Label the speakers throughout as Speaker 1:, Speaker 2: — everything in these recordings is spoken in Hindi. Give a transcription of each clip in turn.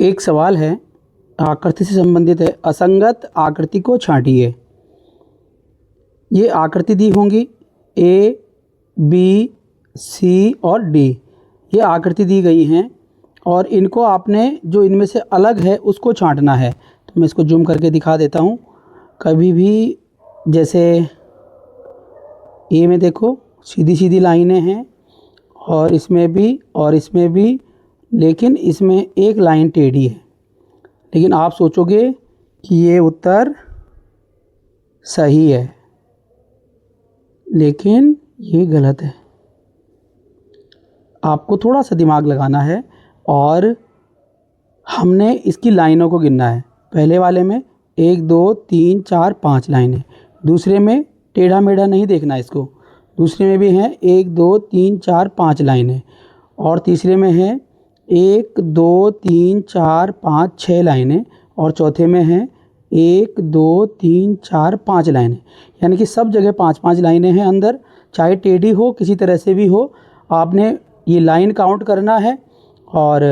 Speaker 1: एक सवाल है, आकृति से संबंधित है। असंगत आकृति को छांटिए। ये आकृति दी होंगी ए, बी, सी और डी। ये आकृति दी गई हैं और इनको आपने जो इनमें से अलग है उसको छांटना है। तो मैं इसको जूम करके दिखा देता हूँ। कभी भी जैसे ए में देखो सीधी सीधी लाइनें हैं और इसमें भी, लेकिन इसमें एक लाइन टेढ़ी है। लेकिन आप सोचोगे कि ये उत्तर सही है, लेकिन ये गलत है। आपको थोड़ा सा दिमाग लगाना है और हमने इसकी लाइनों को गिनना है। पहले वाले में 1 2 3 4 5 लाइनें, दूसरे में टेढ़ा मेढ़ा नहीं देखना इसको, दूसरे में भी हैं 1 2 3 4 5 लाइनें और तीसरे में है 1 2 3 4 5 6 लाइनें और चौथे में है 1 2 3 4 5 लाइनें। यानी कि सब जगह 5-5 लाइनें हैं अंदर, चाहे टेढ़ी हो किसी तरह से भी हो। आपने ये लाइन काउंट करना है और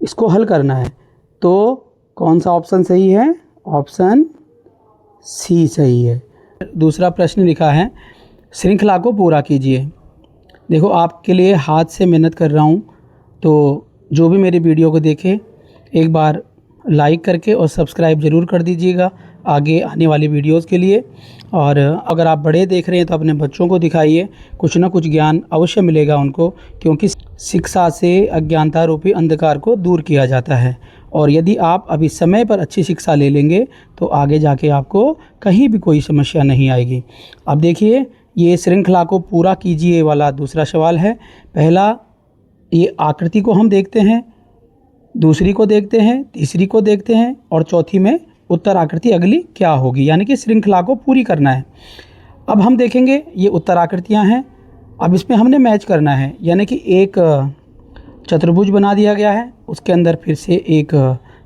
Speaker 1: इसको हल करना है। तो कौन सा ऑप्शन सही है? ऑप्शन सी सही है। दूसरा प्रश्न लिखा है, श्रृंखला को पूरा कीजिए। देखो आपके लिए हाथ से मेहनत कर रहा हूँ, तो जो भी मेरी वीडियो को देखे एक बार लाइक करके और सब्सक्राइब ज़रूर कर दीजिएगा आगे आने वाली वीडियोस के लिए। और अगर आप बड़े देख रहे हैं तो अपने बच्चों को दिखाइए, कुछ ना कुछ ज्ञान अवश्य मिलेगा उनको, क्योंकि शिक्षा से अज्ञानता रूपी अंधकार को दूर किया जाता है। और यदि आप अभी समय पर अच्छी शिक्षा ले लेंगे तो आगे जाके आपको कहीं भी कोई समस्या नहीं आएगी। अब देखिए, ये श्रृंखला को पूरा कीजिए वाला दूसरा सवाल है। पहला, ये आकृति को हम देखते हैं, दूसरी को देखते हैं, तीसरी को देखते हैं और चौथी में उत्तर आकृति अगली क्या होगी, यानी कि श्रृंखला को पूरी करना है। अब हम देखेंगे ये उत्तर आकृतियाँ हैं। अब इसमें हमने मैच करना है, यानी कि एक चतुर्भुज बना दिया गया है, उसके अंदर फिर से एक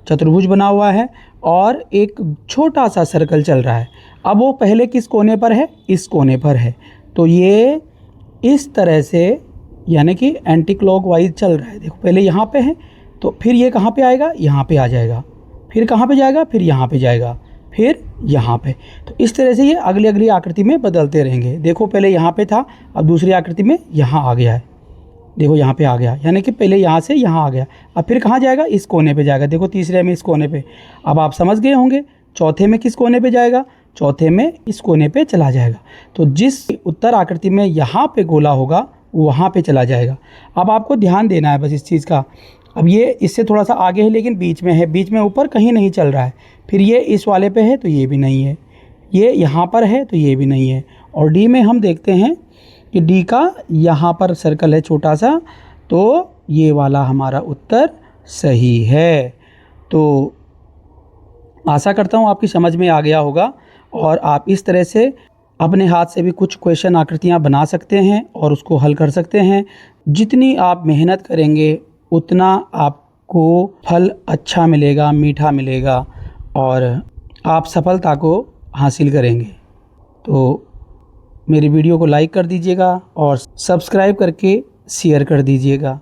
Speaker 1: चतुर्भुज बना हुआ है और एक छोटा सा सर्कल चल रहा है। अब वो पहले किस कोने पर है? इस कोने पर है। तो ये इस तरह से, यानी कि एंटी क्लॉकवाइज चल रहा है। देखो पहले यहाँ पे है, तो फिर ये कहाँ पे आएगा? यहाँ पे आ जाएगा। फिर कहाँ पे जाएगा? फिर यहाँ पे जाएगा, फिर यहाँ पे। तो इस तरह से ये अगली अगली आकृति में बदलते रहेंगे। देखो पहले यहाँ पे था, अब दूसरी आकृति में यहाँ आ गया है। देखो यहाँ पे आ गया, यानी कि पहले यहाँ से यहाँ आ गया। अब फिर कहाँ जाएगा? इस कोने पे जाएगा। देखो तीसरे में इस कोने पे। अब आप समझ गए होंगे चौथे में किस कोने पे जाएगा? चौथे में इस कोने पे चला जाएगा। तो जिस उत्तर आकृति में यहाँ पे गोला होगा वहाँ पे चला जाएगा। अब आपको ध्यान देना है बस इस चीज़ का। अब ये इससे थोड़ा सा आगे है लेकिन बीच में है, बीच में ऊपर कहीं नहीं चल रहा है। फिर ये इस वाले पे है तो ये भी नहीं है, ये यहाँ पर है तो ये भी नहीं है। और डी में हम देखते हैं कि डी का यहाँ पर सर्कल है छोटा सा, तो ये वाला हमारा उत्तर सही है। तो आशा करता हूँ आपकी समझ में आ गया होगा और आप इस तरह से अपने हाथ से भी कुछ क्वेश्चन आकृतियाँ बना सकते हैं और उसको हल कर सकते हैं। जितनी आप मेहनत करेंगे उतना आपको फल अच्छा मिलेगा, मीठा मिलेगा और आप सफलता को हासिल करेंगे। तो मेरी वीडियो को लाइक कर दीजिएगा और सब्सक्राइब करके शेयर कर दीजिएगा।